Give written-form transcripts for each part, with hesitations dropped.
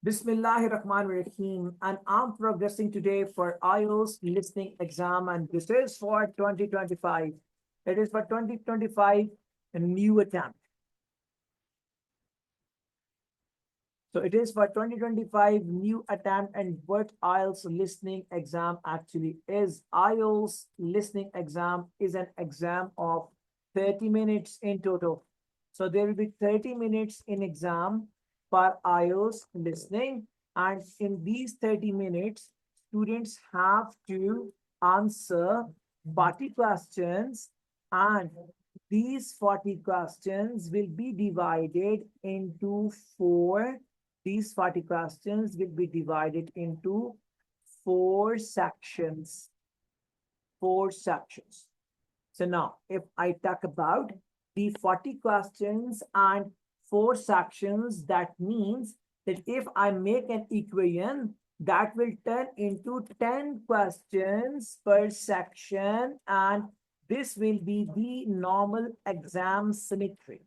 Bismillahirrahmanirrahim, and I'm progressing today for IELTS listening exam, and this is for 2025. It is for 2025, a new attempt. So it is for 2025 new attempt, and what IELTS listening exam actually is. IELTS listening exam is an exam of 30 minutes in total. So there will be 30 minutes in exam for IELTS listening, and in these 30 minutes, students have to answer 40 questions, and these 40 questions will be divided into four. These 40 questions will be divided into four sections. Four sections. So now, if I talk about the 40 questions and four sections, that means that if I make an equation, that will turn into 10 questions per section, and this will be the normal exam symmetry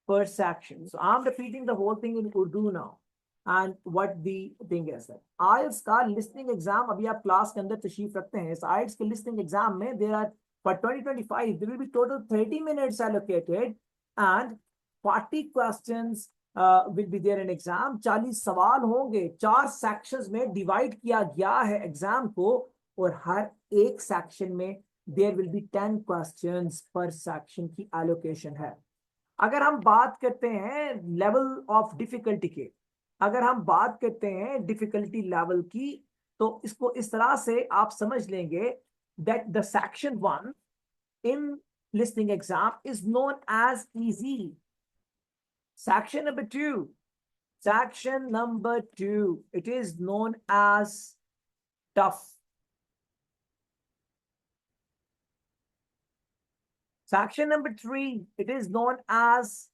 per section. So I'm repeating the whole thing in Urdu now. And what the thing is that IELTS का listening exam अभी आप class के अंदर तशरीफ रखते हैं. इस IELTS के listening exam में there are for 2025 there will be total 30 minutes allocated and 40 questions will be there in exam. 40 सवाल होंगे. 4 sections में divide किया गया है exam को, और हर एक section में there will be 10 questions per section की allocation है. अगर हम बात करते हैं लेवल ऑफ डिफिकल्टी के, अगर हम बात करते हैं डिफिकल्टी लेवल की, तो इसको इस तरह से आप समझ लेंगे that the section 1 in listening exam is known as easy. Section number 2, section number 2, it is known as tough. Section number 3, it is known as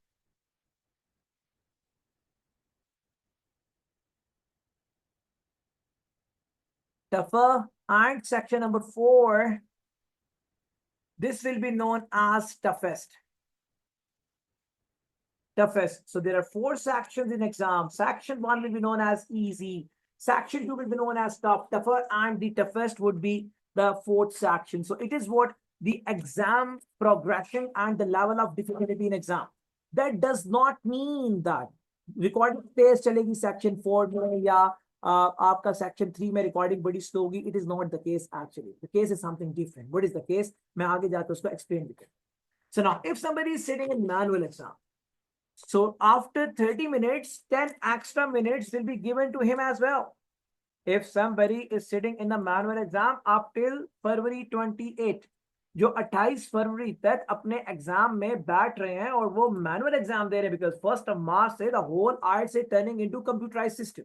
tougher, and section number 4, this will be known as toughest. Toughest. So there are 4 sections in exam. Section 1 will be known as easy. Section 2 will be known as tough, tougher, and the toughest would be the 4th section. So it is what the exam progression and the level of difficulty in exam. That does not mean that recording तेज चलेगी section 4 में या आपका section 3 में recording बड़ी slow होगी. It is not the case actually. The case is something different. What is the case? मैं आगे जाकर उसको explain भी करूँ. So now, if somebody is sitting in manual exam, so after 30 minutes, 10 extra minutes will be given to him as well. If somebody is sitting in the manual exam up till February 28, जो 28 फरवरी तक अपने exam में बैठ रहे हैं और वो manual exam दे रहे हैं, बिकॉज 1 मार्च से द होल आर्ट से टर्निंग इनटू कंप्यूटराइज सिस्टम.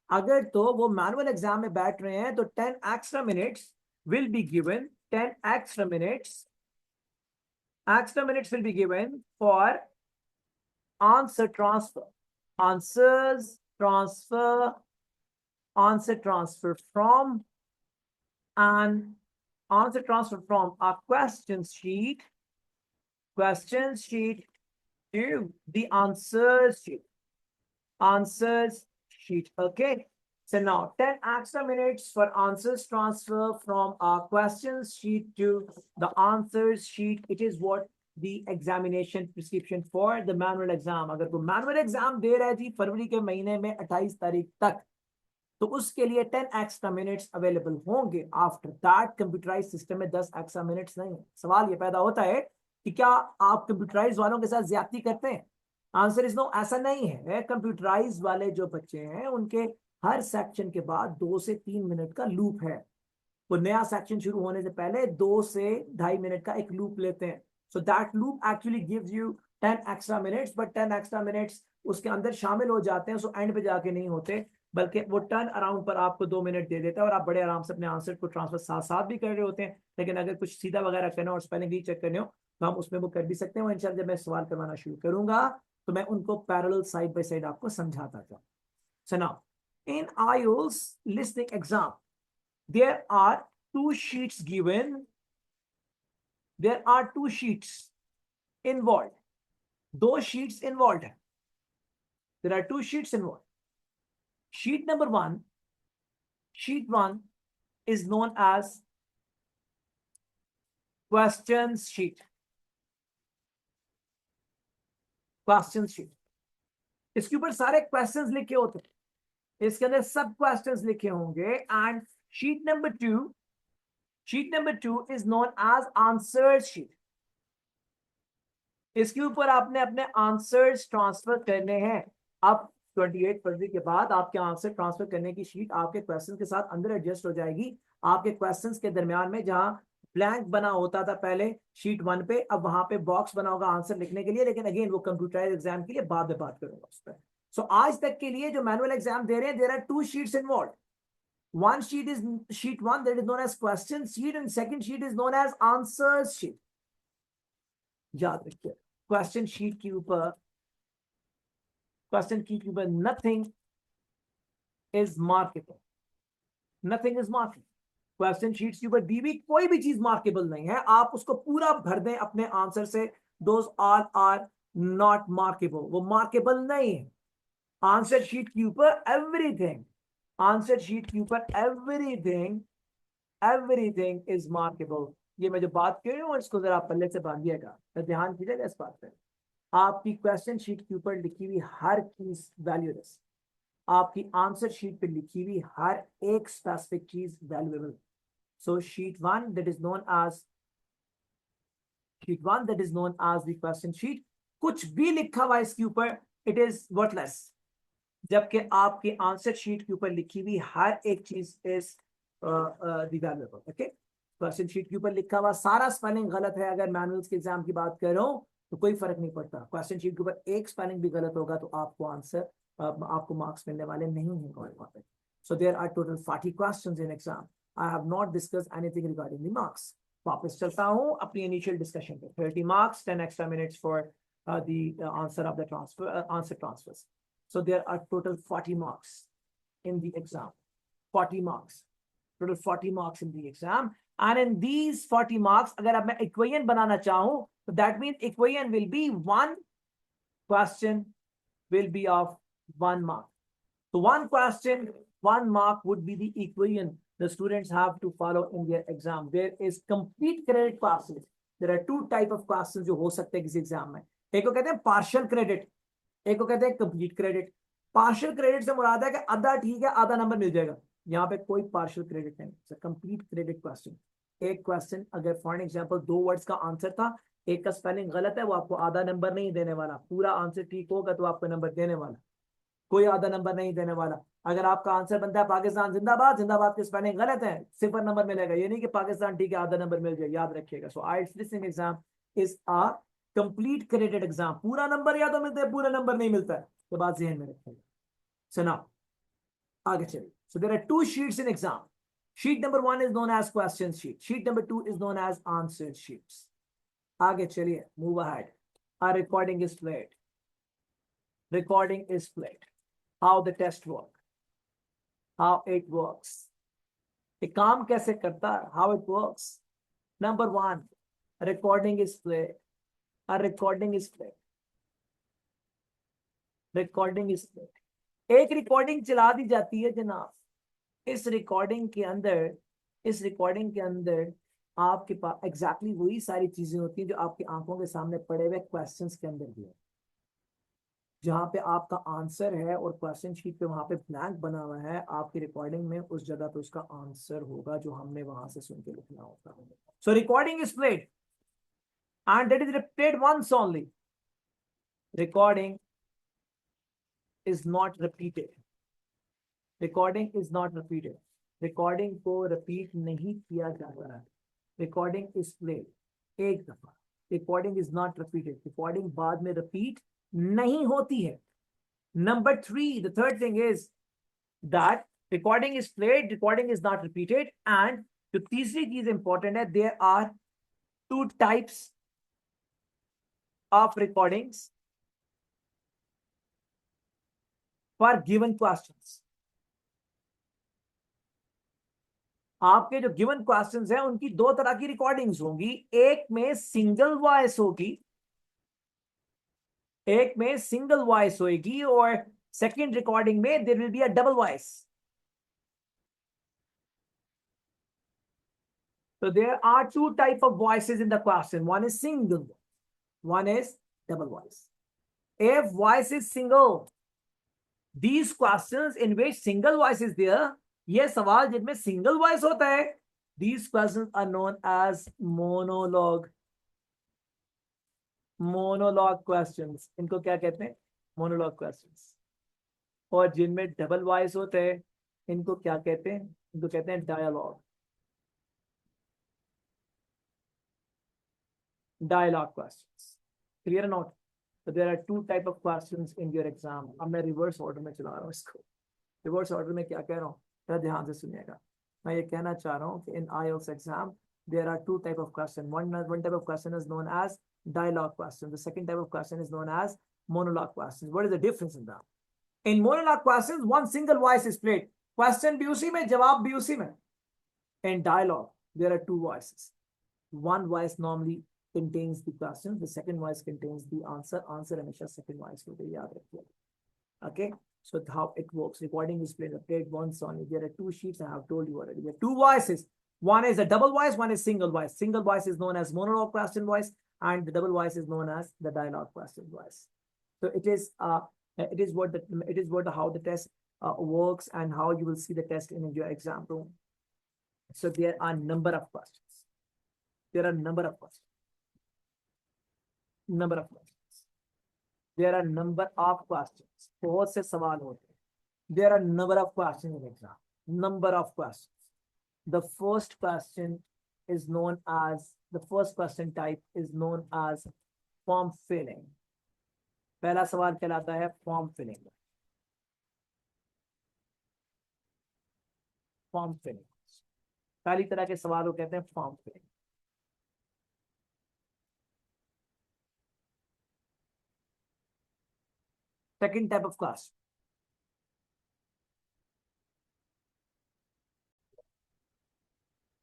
अगर तो वो मैनुअल एग्जाम में बैठ रहे हैं तो 10 extra minutes will be given. 10 extra minutes will be given for answer transfer. Answer transfer from, and answer transfer from a question sheet to the answers sheet. Okay. So now 10 extra minutes for answers transfer from a questions sheet to the answers sheet. It is what the examination prescription for the manual exam. अगर कोई manual exam दे रहा है जी फरवरी के महीने में 28 तारीख तक, तो उसके लिए 10 extra minutes available होंगे. आफ्टर दैट कंप्यूटराइज सिस्टम में 10 extra minutes नहीं है. सवाल ये पैदा होता है कि क्या आप कंप्यूटराइज वालों के साथ ज्यादती करते हैं? आंसर इज नो, ऐसा नहीं है. कंप्यूटराइज वाले जो बच्चे हैं उनके हर सेक्शन के बाद 2 से 3 मिनट का लूप है. वो नया सेक्शन शुरू होने से पहले 2 से 2.5 मिनट का एक लूप लेते हैं. So that loop actually gives you 10 extra minutes, but 10 extra minutes उसके अंदर शामिल हो जाते हैं. सो एंड पे जाके नहीं होते, बल्कि वो टर्न अराउंड पर आपको 2 मिनट दे देता है और आप बड़े आराम से अपने आंसर को ट्रांसफर साथ साथ भी कर रहे होते हैं. लेकिन अगर कुछ सीधा वगैरह करना और स्पेलिंग भी चेक करने हो तो हम उसमें वो कर भी सकते हैं. इंशाल्लाह जब मैं सवाल करवाना शुरू करूंगा तो मैं उनको पैरेलल साइड बाय साइड आपको समझाता जाऊं. So now in IELTS listening exam there are 2 sheets given. There are 2 sheets involved. 2 sheets involved है. There are 2 sheets involved. sheet number one is known as questions sheet. Question sheet, इसके ऊपर सारे questions लिखे होते हैं, इसके अंदर सब क्वेश्चंस लिखे होंगे. And sheet number two is known as answer sheet. इसके ऊपर आपने अपने आंसर्स ट्रांसफर करने हैं. अब 28 फरवरी के बाद आपके आंसर ट्रांसफर करने की शीट आपके क्वेश्चन के साथ अंदर एडजस्ट हो जाएगी. आपके क्वेश्चंस के दरमियान में जहां ब्लैंक बना होता था पहले शीट 1 पे, अब वहां पे बॉक्स बना होगा आंसर लिखने के लिए. लेकिन अगेन वो कंप्यूटराइज एग्जाम के लिए बाद में बात करूंगा उस पर. सो आज तक के लिए जो मैनुअल एग्जाम दे रहे हैं, there are 2 sheets involve. One sheet is sheet 1, that is known as question sheet, and second sheet is known as answers sheet. याद रखिए, क्वेश्चन शीट के ऊपर nothing is marketable. Nothing is marketable. Question sheet के ऊपर दी भी कोई भी चीज मार्केबल नहीं है. आप उसको पूरा भर दें अपने आंसर से, those all are not marketable. वो मार्केबल नहीं है. आंसर शीट के ऊपर एवरीथिंग, आंसर शीट के ऊपर एवरीथिंग इज मार्केबल. ये मैं जो बात कर रहा हूँ इसको जरा पल्ले से बांधिएगा, तो ध्यान कीजिएगा इस बात पे. आपकी क्वेश्चन शीट के ऊपर लिखी हुई हर चीज वैल्यूलेस, आपकी आंसर शीट पे लिखी हुई हर एक स्पेसिफिक चीज valuable. So sheet one that is known as the question sheet, कुछ भी लिखा हुआ इसके ऊपर इट इज वर्थलेस, जबकि आपके आंसर शीट के ऊपर लिखी हुई हर एक चीज is valuable. Okay, question sheet के ऊपर लिखा हुआ सारा स्पेलिंग गलत है. अगर मैनुअल्स के एग्जाम की बात कर रहा हूँ तो कोई फर्क नहीं पड़ता. क्वेश्चन शीट के ऊपर एक स्पेलिंग भी गलत होगा तो आपको आंसर आपको मार्क्स मिलने वाले नहीं हैं. So there are total 40 questions in exam. I have not discuss anything regarding the marks. वापस चलता हूँ अपनी इनिशियल डिस्कशन पे. 30 marks, 10 extra minutes for the answer of the answer transfers. So there are total 40 marks in the exam. 40 marks. Total 40 marks in the exam. And in these 40 marks, अगर अब मैं equation बनाना चाहूँ, तो that means equation will be one question will be of 1 mark. So one question, 1 mark would be the equation the students have to follow in their exam. There is complete credit classes. There are 2 type of classes जो हो सकते हैं किसी exam में. एक को कहते हैं partial credit, एक को कहते हैं कंप्लीट क्रेडिट. पार्शियल क्रेडिट से मुराद है कि आधा ठीक है आधा नंबर मिल जाएगा. यहाँ पे कोई पार्शियल क्रेडिट नहीं. Complete credit question. एक क्वेश्चन अगर फॉर एग्जांपल 2 वर्ड्स का आंसर था, एक का स्पेलिंग गलत है, वो आपको आधा नंबर नहीं देने वाला. पूरा आंसर ठीक होगा तो आपको नंबर देने वाला, कोई आधा नंबर नहीं देने वाला. अगर आपका आंसर बनता है पाकिस्तान जिंदाबाद, जिंदाबाद के स्पेलिंग गलत है, 0 नंबर मिलेगा. ये नहीं कि पाकिस्तान ठीक है आधा नंबर मिल जाए. याद रखिएगा. सो IELTS listening exam is a complete credit exam. पूरा नंबर या तो मिलता है, पूरा नंबर नहीं मिलता है. तो बात ज़हन में रखिएगा. सो नाउ आगे चलिए. So there are 2 sheets in exam. Sheet number 1 is known as question sheet. Sheet number 2 is known as answer sheets. आगे चलिए, move ahead. Our recording is played. Recording is played. How the test work, how it works. ये काम कैसे करता है, how it works. Number 1, recording is played. A recording is played. Recording is played. एक recording चला दी जाती है जनाब. इस रिकॉर्डिंग के अंदर आपके पास एग्जैक्टली वही सारी चीजें होती हैं जो आपकी आंखों के सामने पड़े हुए क्वेश्चंस के अंदर भी है. जहां पे आपका आंसर है और क्वेश्चन शीट पे वहां पे ब्लैंक बना हुआ है, आपकी रिकॉर्डिंग में उस जगह पे उसका आंसर होगा जो हमने वहां से सुन के लिखना होगा. So recording is played and that is repeated once only. Recording is not repeated. Recording is not repeated. Recording को repeat नहीं किया जाता है. Recording is played एक दफा. Recording is not repeated. Recording बाद में repeat नहीं होती है. Number 3, the third thing is that recording is played, recording is not repeated. And जो तीसरी चीज important है, there are 2 types of recordings for given questions. आपके जो गिवन क्वेश्चंस हैं उनकी 2 तरह की रिकॉर्डिंग्स होंगी. एक में सिंगल वॉइस होगी, एक में सिंगल वॉइस होगी, और Second recording में there will be a double voice. So there are two types of voices in the question. One is single voice, one is double voice. If voice is single, these questions in which single voice is there, ये सवाल जिनमें single voice होता है, these questions are known as monologue. Monologue questions. इनको क्या कहते हैं? Monologue questions. और जिनमें double voice होते हैं, इनको क्या कहते हैं? इनको कहते हैं dialogue. Dialogue questions. Clear or not? So there are two type of questions in your exam. अब मैं reverse order में चला रहा हूँ इसको. Reverse order में क्या कह रहा हूँ? जरा ध्यान से सुनिएगा. मैं ये कहना चाह रहा हूँ कि in IELTS exam there are two type of question. One type of question is known as dialogue question. The second type of question is known as monologue questions. What is the difference in that? In monologue questions, one single voice is played. Question भी उसी में, जवाब भी उसी में. In dialogue, there are two voices. One voice normally contains the question. The second voice contains the answer. Answer हमेशा second voice को याद रखिए. Okay. So how it works. Recording is played once only. There are two sheets I have told you already. There are two voices. One is a double voice, one is single voice. Single voice is known as monologue question voice, and the double voice is known as the dialogue question voice. So it is how the test works and how you will see the test in your exam room. So there are number of questions. There are number of questions. Number of questions. There are number of questions. बहुत से सवाल होते हैं. There are number of questions in exam. Number of questions. The first question is known as, the first question type is known as form filling. पहला सवाल कहलाता है form filling. Form filling. पहली तरह के सवाल को कहते हैं form filling. Second type of question.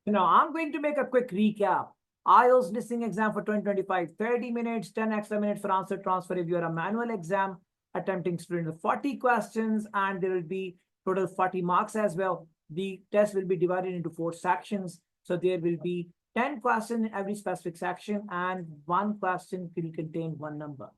Now, I'm going to make a quick recap. IELTS listening exam for 2025, 30 minutes, 10 extra minutes for answer transfer. If you are a manual exam attempting student, 40 questions, and there will be total 40 marks as well. The test will be divided into 4 sections. So there will be 10 questions in every specific section, and one question will contain one number.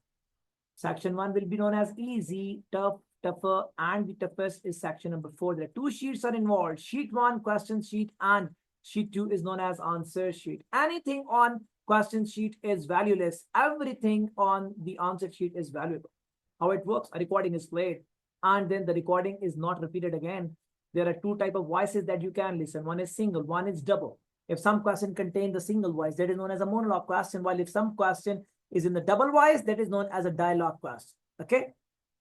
Section 1 will be known as easy, tough, tougher, and the toughest is section number 4. There are 2 sheets are involved. Sheet 1, question sheet, and sheet 2 is known as answer sheet. Anything on question sheet is valueless. Everything on the answer sheet is valuable. How it works? A recording is played, and then the recording is not repeated again. There are 2 types of voices that you can listen. One is single, one is double. If some question contain the single voice, that is known as a monologue question, while if some question is in the double voice, that is known as a dialogue question. Okay.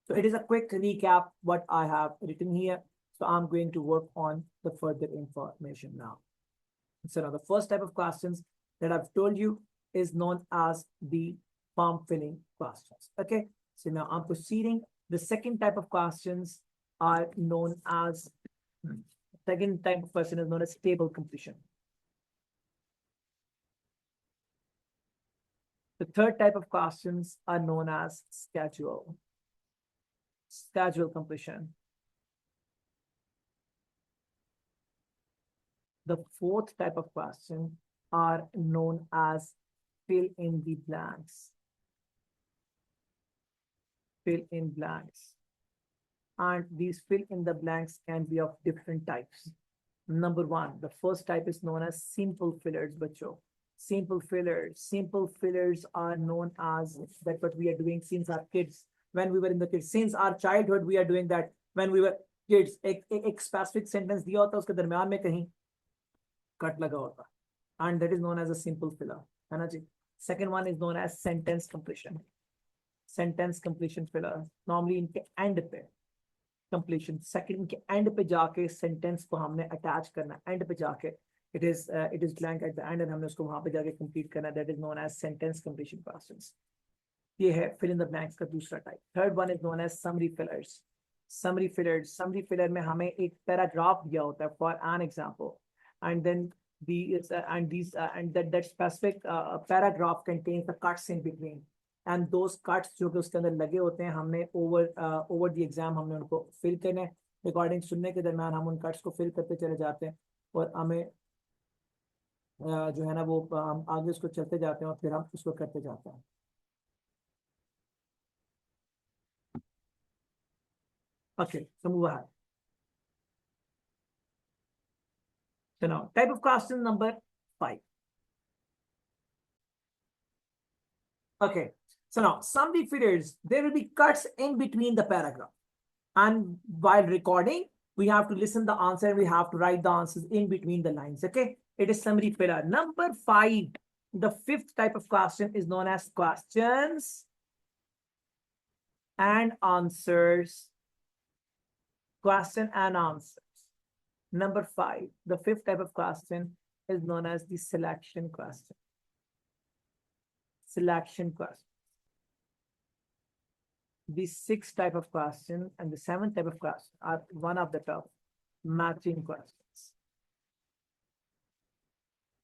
So it is a quick recap what I have written here. So I'm going to work on the further information now. So now the first type of questions that I've told you is known as the form filling questions. Okay. So now I'm proceeding. The second type of questions are known as, second type of question is known as table completion. The third type of questions are known as schedule completion. The fourth type of question are known as fill in the blanks. Fill in blanks. And these fill in the blanks can be of different types. Number 1, the first type is known as simple fillers, bacho. Simple fillers. Simple fillers are known as that what we are doing since our kids, when we were in the kids, since our childhood, we are doing that when we were kids. एक specific sentence दिया होता है, उसके दरम्यान में कहीं cut लगा होता, and that is known as a simple filler, है ना जी. Second one is known as sentence completion. Sentence completion filler. Normally इनके end पे completion. Second इनके end पे जाके sentence को हमने attach करना, end पे जाके it is blank at the end and हमने उसको वहां पे जाके complete करना. That is known as sentence completion questions. ये है fill in the blanks का दूसरा type. Third one is known as summary fillers. Summary fillers. Summary filler में हमें एक paragraph दिया होता है for an example, and then that specific paragraph contains the cuts in between. And those cuts जो कि उसके अंदर लगे होते हैं, हमने ओवर द एग्जाम हमने उनको फिल करने, रिकॉर्डिंग सुनने के दरम्यान हम उन कट्स को फिल करते चले जाते हैं, और हमें जो है ना वो हम आगे उसको चलते जाते हैं और फिर हम उसको करते जाते हैं. Okay, so move ahead. So now, type of question number 5. Okay, so now some defeaters, there will be cuts in between the paragraph. And while recording, we have to listen the answer and we have to write the answers in between the lines. Okay, it is summary filler. Number 5, the fifth type of question is known as questions and answers. Question and answers. Number 5, the fifth type of question is known as the selection question. Selection question. The sixth type of question and the seventh type of question are one of the top matching questions.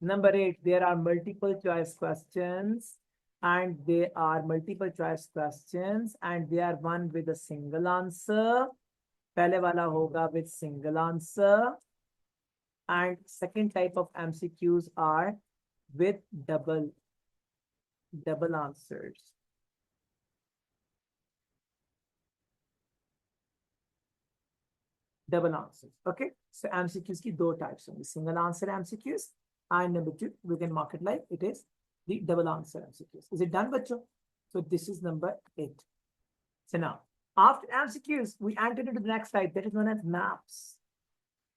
Number 8, there are multiple choice questions, and they are multiple choice questions and they are one with a single answer. पहले वाला होगा with single answer, and second type of MCQs are with double answers. Double answers. Okay, so MCQs की दो types होंगे, single answer MCQs, and number 2 we can mark it like it is the double answer MCQs. Is it done, bachcho? So this is number 8. So now after MCQs we enter into the next type, that is known as maps.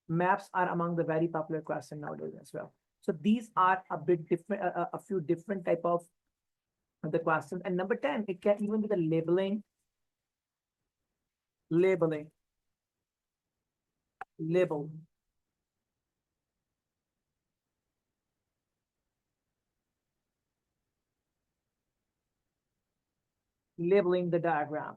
Maps are among the very popular questions nowadays as well. So these are a bit different, a few different type of the questions. And number 10, it can even be the labeling, label, labeling the diagram,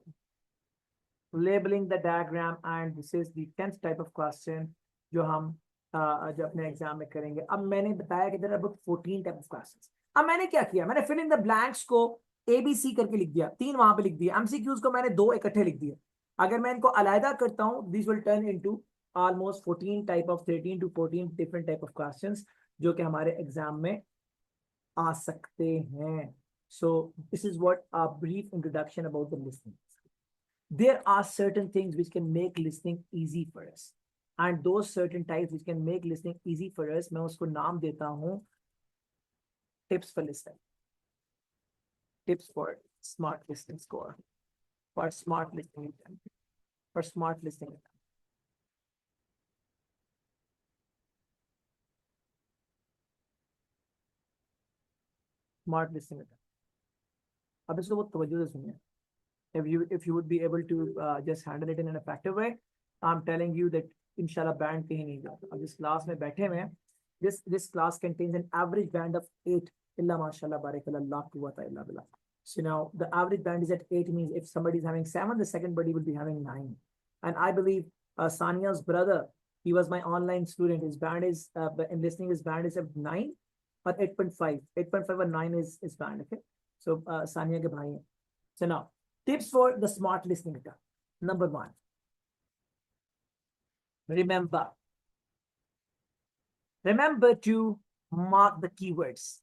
and this is the 10th type of question जो हम जब अपने exam में करेंगे. अब मैंने बताया कि there are about 14 type of questions. अब मैंने क्या किया, मैंने fill in the blanks को ABC करके लिख दिया, 3 वहां पे लिख दिया, MCQs को मैंने 2 इकट्ठे लिख दिए. अगर मैं इनको अलग करता हूं, this will turn into almost 14 type of 13 to 14 different type of questions जो कि हमारे एग्जाम में आ सकते हैं. So this is what a brief introduction about the listening. There are certain things which can make listening easy for us, and those certain types which can make listening easy for us, मैं उसको नाम देता हूँ tips for listening, tips for smart listening score, for smart listening, for smart listening. Smart listening. अब इसको बहुत तवज्जो से सुनिए. If you would be able to just handle it in an effective way, I'm telling you that inshallah band कहीं नहीं जाता. अब इस क्लास में बैठे हुए हैं, this class contains an average band of 8 illa mashallah barakallah la quwwata illa billah. So now the average band is at 8, means if somebody is having 7, the second buddy will be having 9. And I believe Sania's brother, he was my online student, his band is in listening, his band is at 9 or 8.5. 8.5 or 9 is band. Okay, so Sania ke bhai hain. So now tips for the smart listening attack. Number 1, remember to mark the keywords.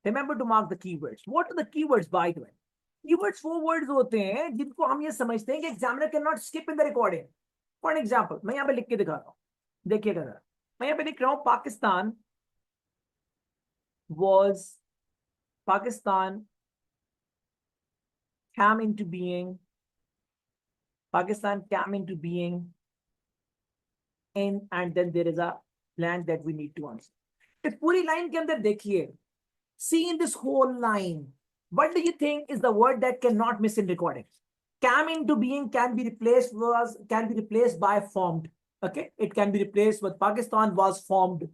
Remember to mark the keywords. What are the keywords, by the way? Keywords वो words होते हैं जिनको हम ये समझते हैं कि examiner cannot skip in the recording. For an example, मैं यहाँ पे लिख के दिखा रहा हूँ, देखिएगा जरा. मैं यहाँ पे लिख रहा हूँ Pakistan came into being in, and then there is a blank that we need to answer. इस पूरी लाइन के अंदर देखिए, see in this whole line, what do you think is the word that cannot miss in recording? Came into being can be replaced by formed. Okay, it can be replaced with Pakistan was formed.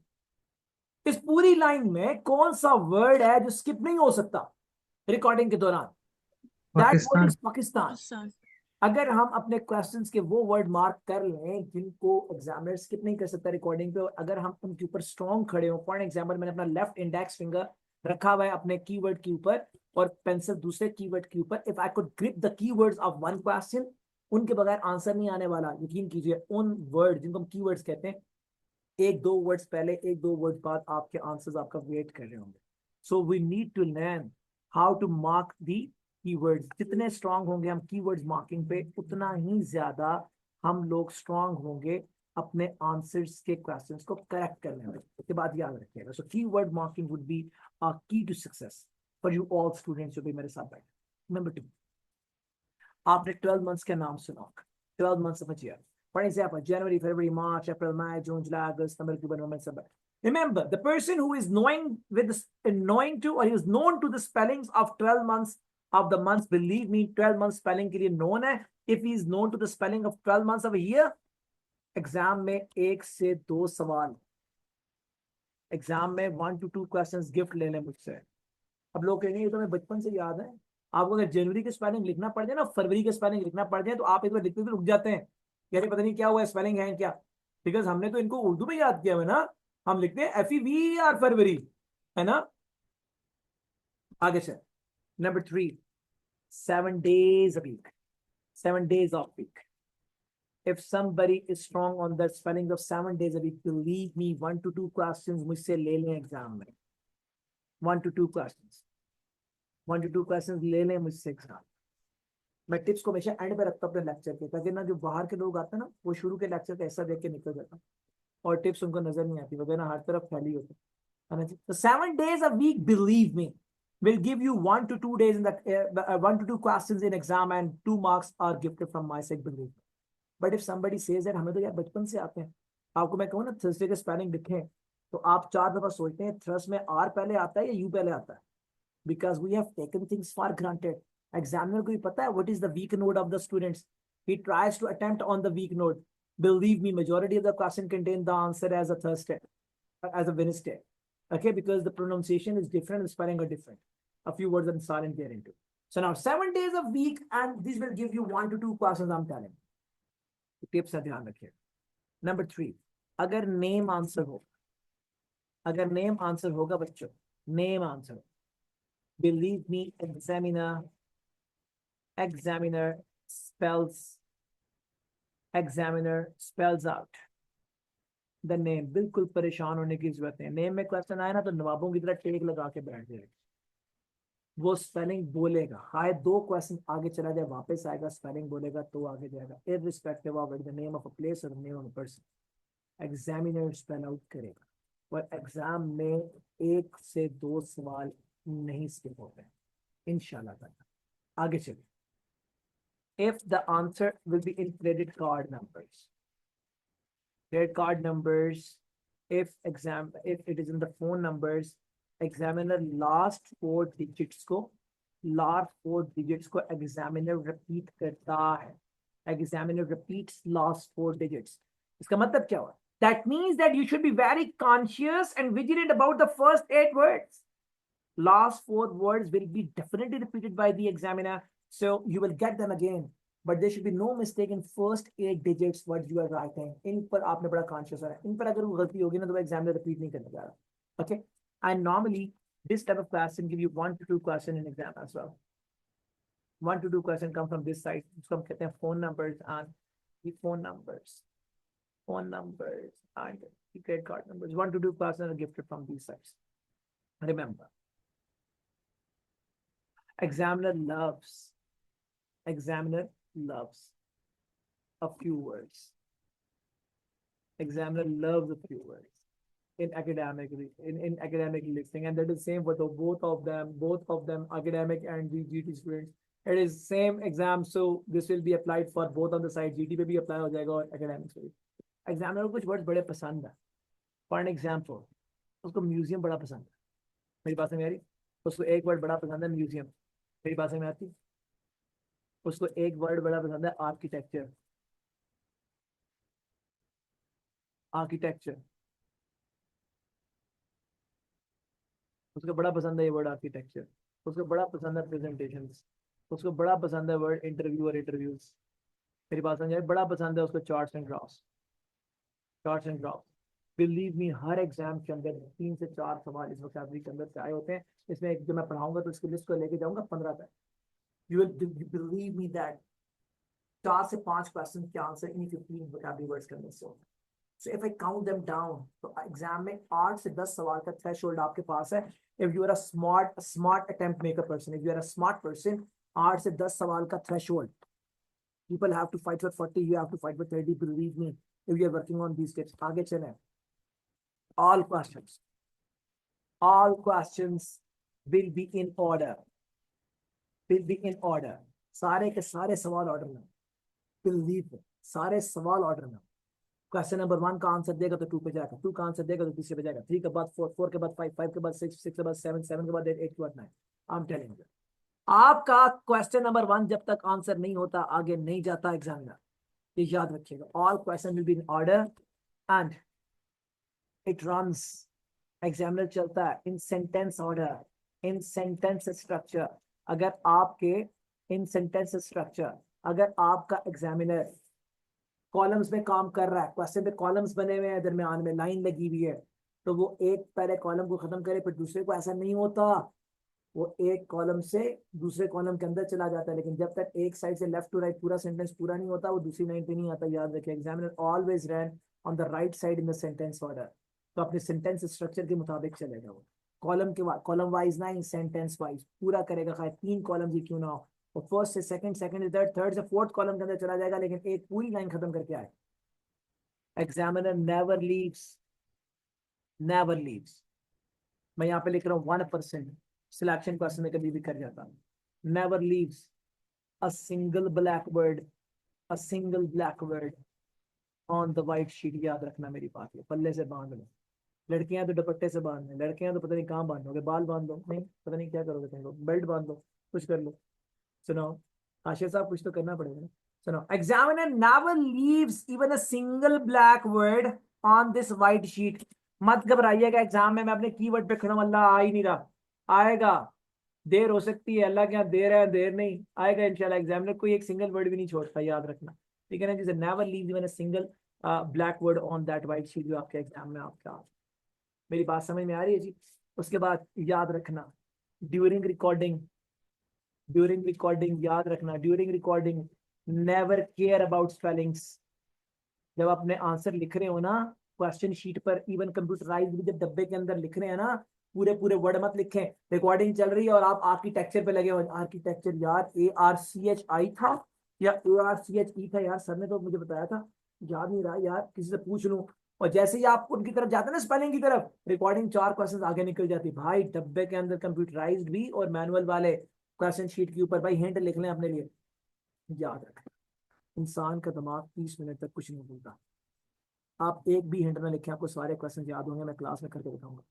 इस पूरी line में कौन सा word है जो skip नहीं हो सकता रिकॉर्डिंग के दौरान? That word is Pakistan. अगर हम अपने क्वेश्चंस के वो वर्ड मार्क कर लें जिनको एग्जामिनर स्किप नहीं कर सकता रिकॉर्डिंग पे, और अगर हम उनके ऊपर स्ट्रॉन्ग खड़े हो, फॉर एग्जाम्पल मैंने अपना लेफ्ट इंडेक्स फिंगर रखा हुआ है अपने कीवर्ड के ऊपर और पेंसिल दूसरे कीवर्ड के ऊपर। If I could grip the keywords of one question, उनके बगैर आंसर नहीं आने वाला, यकीन कीजिए। उन वर्ड जिनको हम कीवर्ड्स कहते हैं, एक दो वर्ड्स पहले एक दो वर्ड बाद आपके आंसर्स आपका वेट कर रहे होंगे। So we need to learn how to mark the keywords. जितने स्ट्रांग होंगे हम कीवर्ड्स मार्किंग पे, उतना ही ज्यादा हम लोग स्ट्रांग होंगे अपने आंसर्स के क्वेश्चंस को करेक्ट करने में। इसके बाद याद रखिएगा, so keyword marking would be a key to success for you all students जो भी मेरे साथ बैठे। नंबर 2, आपने 12 मंथ्स के नाम सुना, 12 months of a year. For example, January, February, March, April, May, June, July, August, September, October, November, December. Remember, the person who is knowing to, or he is known to the spellings of 12 months of the months, believe me, 12 months spelling के लिए known है। If he is known to the spelling of 12 months of a year, exam में 1 से 2 सवाल, exam में 1 to 2 questions gift ले लें मुझसे। अब लोग कहेंगे ये तो मैं बचपन से याद है। आपको अगर जनवरी के स्पेलिंग लिखना पड़ जाए ना, फरवरी के स्पेलिंग लिखना पड़ जाए, तो आप एक बार लिखते हुए रुक जाते हैं, यानी पता नहीं क्या हुआ, स्पेलिंग है क्या। बिकॉज हमने तो इनको उर्दू में याद किया है ना, हम लिखते हैं FEVER फरवरी, है ना। आगे चल, number 3, 7 days a week, 7 days of week। If somebody is strong on the spelling of 7 days a week, believe me, 1 to 2 questions मुझसे ले लें एग्जाम में, 1 to 2 questions, 1 to 2 क्वेश्चन ले लें मुझसे एग्जाम। मैं टिप्स को हमेशा एंड पे रखता हूँ अपने लेक्चर के, ताकि ना जो बाहर के लोग आते हैं ना, वो शुरू के लेक्चर का ऐसा देख के निकल जाता और टिप्स उनको नजर नहीं आती, वगैरह हर तरफ फैली होती है ना जी। तो 7 days a week, believe me, will give you 1 to 2 days in the 1 to 2 questions in exam and 2 marks are gifted from my side, believe me। But if somebody says that हमें तो यार बचपन से आते हैं, आपको मैं कहूँ ना थर्सडे के स्पेलिंग लिखें, तो आप 4 दफा सोचते हैं थर्स में आर पहले आता है या यू पहले आता है, because we have taken things for granted। Examiner को भी पता है what is the weak note of the students, he tries to attempt on the weak note। believe me, majority of the question contain the answer as a Thursday, as a Wednesday, okay, because the pronunciation is different, the spelling are different, a few words are silent there into। so now 7 days a week and this will give you 1 to 2 questions, I'm telling। Tips का ध्यान रखिए। Number 3, अगर name answer हो, अगर name answer होगा बच्चों, name answer, believe me, examiner spells out the name. बिल्कुल परेशान होने की जरूरत नहीं। नेम में क्वेश्चन आए ना तो नवाबों की तरह टेक लगा के बैठ जाएगा, वो स्पेलिंग बोलेगा, हाय 2 क्वेश्चन आगे चला जाए वापस आएगा, स्पेलिंग बोलेगा तो आगे जाएगा, irrespective of the name of a place और name of a person. Examiner spell out करेगा और एग्जाम में 1 से 2 सवाल नहीं स्किप होते हैं इंशाल्लाह। आगे चलिए। if the answer will be in credit card numbers, if it is in the phone numbers, examiner last 4 digits को examiner repeat करता है, examiner repeats last 4 digits। इसका मतलब क्या हुआ? That means that you should be very conscious and vigilant about the first 8 words। Last 4 words will be definitely repeated by the examiner, so you will get them again, but there should be no mistake in first 8 digits what you are writing। इन पर आपने बड़ा conscious होना है, इन पर अगर गलती होगी ना तो examiner repeat नहीं करने जा रहा। Okay, and normally this type of question give you 1 to 2 question in exam as well। 1 to 2 question come from this side, उसको हम कहते हैं phone numbers and the phone numbers and the credit card numbers। 1 to 2 questions are gifted from these sides। Remember, examiner loves a few words। Examiner loves a few words in academic listening, and that is same for the both of them academic and the GT students। It is same exam, so this will be applied for both on the side। GT पे भी apply हो जाएगा और academics पे भी। Examiner को कुछ words बड़े पसंद है। For an example, उसको म्यूजियम बड़ा पसंद है। मेरी बात में आ रही? उसको एक वर्ड बड़ा पसंद है म्यूजियम। मेरी बात में आती? उसको एक वर्ड बड़ा पसंद है आर्किटेक्चर। उसको बड़ा पसंद है ये वर्ड आर्किटेक्चर। उसको बड़ा पसंद है प्रेजेंटेशन। उसको बड़ा पसंद है वर्ड इंटरव्यू और इंटरव्यूज। मेरी बात समझ आई? बड़ा पसंद है उसको charts and graphs. Believe me, her exam के अंदर 3 से 4 सवाल इस वोकैबुलरी के अंदर से आए होते हैं। इसमें एक जो मैं पढ़ाऊंगा तो उसकी लिस्ट को लेके जाऊंगा 15 तक। You will believe me that 4 से 5 क्वेश्चन के आंसर इन 15 वोकैबुलरी वर्ड्स के अंदर से होते हैं। So if I count them down, तो एग्जाम में 8 से 10 सवाल का थ्रेशोल्ड आपके पास है। If you are a smart attempt maker person, if you are a smart person, 8 से 10 सवाल का threshold. People have to fight for 40, you have to fight for 30, believe me, if you are working on these tips। आगे चलें। all questions all questions will be in order, will be in order। सारे के सारे सवाल order में, believe me, सारे सवाल order में। क्वेश्चन नंबर 1 का आंसर देगा तो 2 पे जाएगा, 2 का आंसर देगा तो तीसरे पे जाएगा, 3 के बाद 4, 4 के बाद 5, 5 के बाद 6, 6 के बाद 7, 7 के बाद 8, 8 के बाद 9। आई एम टेलिंग यू, आपका क्वेश्चन नंबर 1 जब तक आंसर नहीं होता आगे नहीं जाता एग्जामिनर, ये याद रखिएगा। All question will be in order and it runs, examiner चलता है इन सेंटेंस ऑर्डर, इन सेंटेंस स्ट्रक्चर। अगर आपके इन सेंटेंस स्ट्रक्चर, अगर आपका एग्जामिनर कॉलम्स में काम कर रहा है, क्वेश्चन पे कॉलम्स बने हुए हैं, दरमियान में लाइन लगी हुई है, तो वो एक पहले कॉलम को खत्म करे फिर दूसरे को, ऐसा नहीं होता। वो एक कॉलम से दूसरे कॉलम के अंदर चला जाता है, लेकिन जब तक एक साइड से लेफ्ट टू राइट पूरा सेंटेंस पूरा नहीं होता वो दूसरी लाइन पे नहीं आता। याद रखिए, examiner always run on the right side in the sentence order. तो अपने सेंटेंस स्ट्रक्चर के मुताबिक चलेगा वो, कॉलम के कॉलम वाइज ना, सेंटेंस वाइज पूरा करेगा, खाए 3 कॉलम ही क्यों ना हो। वो फर्स्ट से सेकंड, सेकंड से थर्ड, थर्ड से फोर्थ कॉलम के अंदर चला जाएगा, लेकिन एक पूरी लाइन खत्म करके आए। Examiner never leaves. मैं यहाँ पे लिख रहा हूँ 1% सिलेक्शन क्वेश्चन में कभी भी कर जाता, never leaves a single black word, a single black word on the white sheet. याद रखना मेरी बात, ये पल्ले से बांध लो। लड़कियां तो दुपट्टे से बांध लो, लड़कियां तो पता नहीं कहाँ बांधोगे, बाल बांध दो, नहीं पता नहीं क्या करोगे तुम लोग, बेल्ट बांध लो, कुछ कर लो। सुनो आशिर साहब, कुछ तो करना पड़ेगा ना। सुनो, examiner never leaves even a single black word on this white sheet. मत घबराइएगा, एग्जाम में मैं अपने कीवर्ड पे खड़ा हूं, अल्लाह आ ही नहीं रहा, आएगा। देर हो सकती है, अल्लाह के यहाँ देर है, देर नहीं आएगा इंशाल्लाह। एग्जामिनर कोई एक सिंगल वर्ड भी नहीं छोड़ता, याद रखना, ठीक है ना। जैसे never leave even a single black word on that white sheet, जो आपके एग्जाम में आपका। मेरी बात समझ में आ रही है जी। उसके बाद याद रखना, ड्यूरिंग रिकॉर्डिंग, ड्यूरिंग रिकॉर्डिंग याद रखना, during recording never care about spellings. जब अपने आंसर लिख रहे हो ना क्वेश्चन शीट पर, इवन कंप्यूटराइज भी जब डब्बे के अंदर लिख रहे हैं ना, पूरे पूरे वर्ड मत लिखें। रिकॉर्डिंग चल रही है और आप आर्किटेक्चर पे लगे हो, आर्किटेक्चर यार ARCHI था या ARCHE था, यार सर ने तो मुझे बताया था, याद नहीं रहा यार, किसी से पूछ लूं। और जैसे ही आप उनकी तरफ जाते हैं ना स्पेलिंग की तरफ, रिकॉर्डिंग 4 क्वेश्चन आगे निकल जाती। भाई डब्बे के अंदर कंप्यूटराइज्ड भी और मैनुअल वाले क्वेश्चन शीट के ऊपर भाई हिंट लिख लें अपने लिए। याद रखें, इंसान का दिमाग 30 मिनट तक कुछ नहीं भूलता। आप एक भी हिंट ना लिखे, आपको सारे क्वेश्चन याद होंगे, मैं क्लास में करके दिखाऊंगा।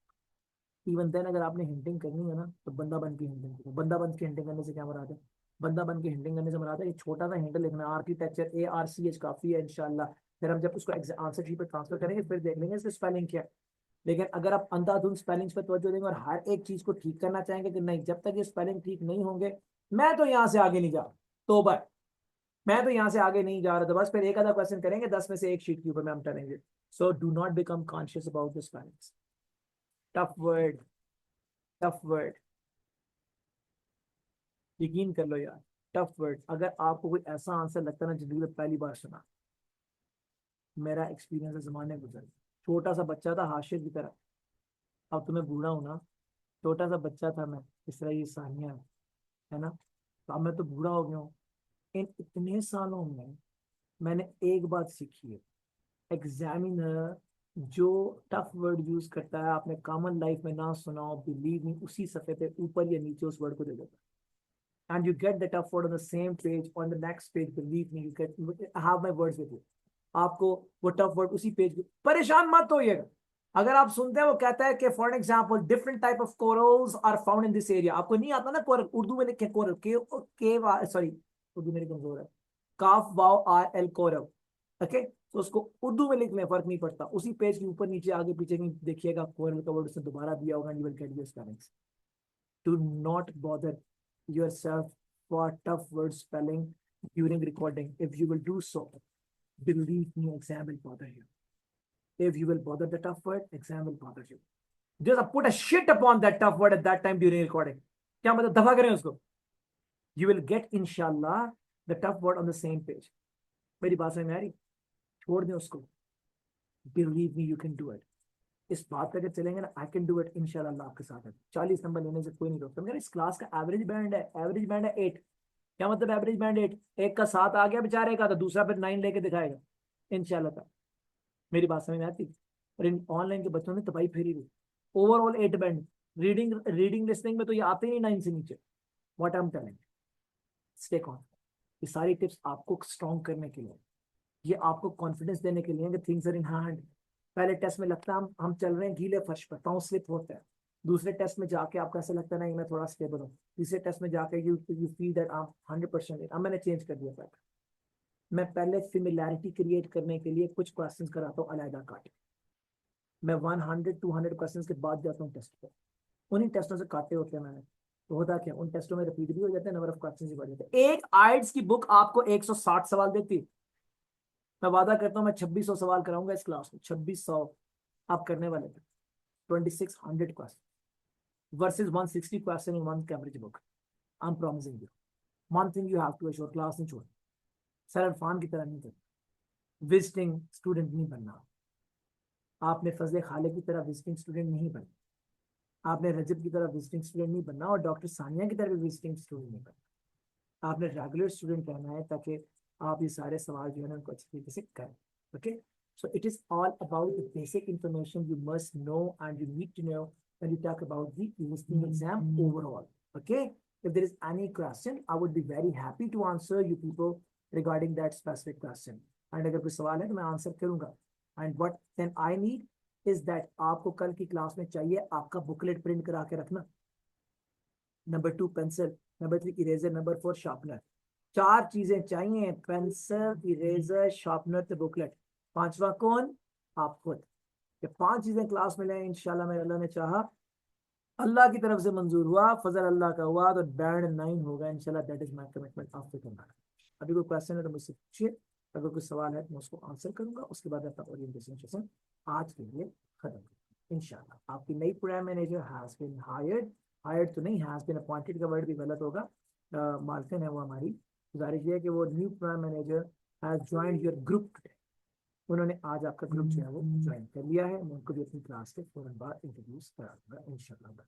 इवन देन अगर आपने हिंटिंग करनी है ना, तो बंदा बन की हिंटिंग करो। बंदा बन की हिंटिंग करने से क्या मुराद है? बंदा बन की हिंटिंग करने से मुराद है ये छोटा सा हिंट लिखना, आर्किटेक्चर ARCH काफी है इंशाल्लाह। फिर हम जब उसको आंसर शीट पर ट्रांसफर करेंगे फिर देख लेंगे इसकी स्पेलिंग क्या है। लेकिन अगर आप अंधाधुंध स्पेलिंग्स पर तवज्जो देंगे और हर एक चीज को ठीक करना चाहेंगे कि नहीं, जब तक ये स्पेलिंग ठीक नहीं होंगे मैं तो यहाँ से आगे नहीं जा रहा, तो बस मैं तो यहाँ से आगे नहीं जा रहा, तो बस फिर एक आधा क्वेश्चन करेंगे 10 में से एक शीट के ऊपर में हम करेंगे। So do not become conscious about the spellings. Tough word, tough word, यकीन कर लो यार, टफ वर्ड। अगर आपको कोई ऐसा आंसर लगता है ना जिंदगी में पहली बार सुना, मेरा एक्सपीरियंस है, जमाने गुजर, छोटा सा बच्चा था हाशिर की तरह, अब तो मैं बूढ़ा हूं ना, छोटा सा बच्चा था मैं, इस तरह ये सानिया है ना, तो अब मैं तो बूढ़ा हो गया हूँ। इन इतने सालों में मैंने एक बात सीखी है, एग्जामिनर जो टफ वर्ड यूज करता है, आपने कॉमन लाइफ में ना सुना हो, बिलीव मी, उसी सफे पे ऊपर या नीचे उस वर्ड को दे देता है, and you get the tough word on the same page, on the next page, believe me, you get, I have my words with you. आपको वो टफ वर्ड उसी पेज, परेशान मत होइएगा। अगर आप सुनते हैं वो कहता है कि for example different type of corals are found in this area, आपको नहीं आता ना कोरल, उर्दू में लिखे कोरल, के सॉरी, उर्दू मेरी कमजोर है, काफ वाव आर एल कोरल, ओके, तो उसको उर्दू में लिख लें, फर्क नहीं पड़ता, उसी पेज के ऊपर नीचे आगे पीछे नहीं देखिएगा, कोरल का वर्ड उसने दोबारा दिया होगा, you will get your spellings. Do not bother yourself for tough word spelling during recording. If you will do so, believe me, exam will bother you. If you will bother the tough word, exam will bother you. Just put a shit upon that tough word at that time during recording. क्या मतलब दफा करें उसको. You will get inshallah the tough word on the same page. मेरी बात समझ में आ रही. छोड़ दें उसको. Believe me, you can do it. इस बात पे अगर चलेंगे ना, आई कैन डू इट इंशाल्लाह, अल्लाह आपके साथ है. 40 नंबर लेने से कोई नहीं रोकता. मगर इस क्लास का एवरेज बैंड है, एवरेज बैंड है 8. क्या मतलब एवरेज बैंड 8? एक का 7 आ गया बेचारे का, तो दूसरा फिर 9 लेके दिखाएगा इंशाल्लाह. मेरी बात समझ में आती. और इन ऑनलाइन के बच्चों ने तबाही फेरी हुई. Overall 8 band. रीडिंग लिसनिंग में तो ये आते ही नहीं 9 से नीचे. What I am telling, stay confident. ये सारी टिप्स आपको स्ट्रॉन्ग करने के लिए, ये आपको कॉन्फिडेंस देने के लिए कि थिंग्स आर इन हैंड. पहले टेस्ट में लगता है हम चल रहे हैं गीले फर्श पर, पाँव स्लिप होता है. दूसरे टेस्ट में जाके आपको ऐसा लगता है नहीं मैं थोड़ा स्टेबल हूँ. तीसरे टेस्ट में जाके यू यू फील दैट आप 100%. अब मैंने चेंज कर दिया था. मैं पहले सिमिलैरिटी क्रिएट करने के लिए कुछ क्वेश्चंस कराता हूँ अलग काट. मैं 100-200 क्वेश्चंस के बाद जाता हूँ टेस्ट पर. उन्हीं टेस्टों से काटे होते हैं मैंने. तो होता क्या, उन टेस्टों में रिपीट भी हो जाते हैं, नंबर ऑफ क्वेश्चंस भी बढ़ जाते हैं. एक आइट्स की बुक आपको 160 सवाल देती है. मैं वादा करता हूँ मैं 2600 सवाल कराऊंगा इस क्लास में. 2600 आप करने वाले थे. 2600 question versus 160 question in one Cambridge book. I am promising you. One thing you have to assure, class नहीं छोड़. सर इरफान की तरह नहीं करना. विजिटिंग स्टूडेंट नहीं बनना. आपने फजले खाले की तरह विजिटिंग स्टूडेंट नहीं बनना. आपने रजब की तरह विजिटिंग स्टूडेंट नहीं बनना, और डॉक्टर सानिया की तरह विजिटिंग स्टूडेंट नहीं बनना. आपने रेगुलर स्टूडेंट रहना है, ताकि आप ये सारे सवाल जो है ना उनको अच्छी तरीके से करें. Okay, so it is all about the basic information you must know and you need to know when you talk about the listening exam overall. Okay, if there is any question, I would be very happy to answer you people regarding that specific question. And अगर कोई सवाल है तो मैं answer करूंगा. And what then I need is that आपको कल की क्लास में चाहिए आपका बुकलेट प्रिंट करा के रखना. Number 2 pencil, number 3 eraser, number 4 sharpener. 4 चीजें चाहिए, पेंसिल, इरेजर, शार्पनर तो बुकलेट. 5वां कौन? आप खुद. ये 5 चीजें क्लास में लें इंशाल्लाह. मेरे अल्लाह ने चाहा, अल्लाह की तरफ से मंजूर हुआ, फजल अल्लाह का हुआ, तो बैंड 9 होगा इंशाल्लाह. That is my commitment. आपसे करना. अभी कोई क्वेश्चन है तो मुझसे पूछिए. अगर कोई सवाल है तो मैं उसको आंसर करूंगा. उसके बाद अपना ओरिएंटेशन सेशन आज के लिए खत्म इंशाल्लाह. आपकी नई programme manager has been hired. Hired तो नहीं, हैज बीन अपॉइंटेड का वर्ड भी गलत होगा. मार्फिन है वो हमारी. गुजारिश ये है कि वो new programme manager has joined your group today. उन्होंने आज आपका ग्रुप जो है वो ज्वाइन कर लिया है. मैं उनको भी अपनी क्लास के फौरन बाद इंट्रोड्यूस करा दूंगा इंशाल्लाह.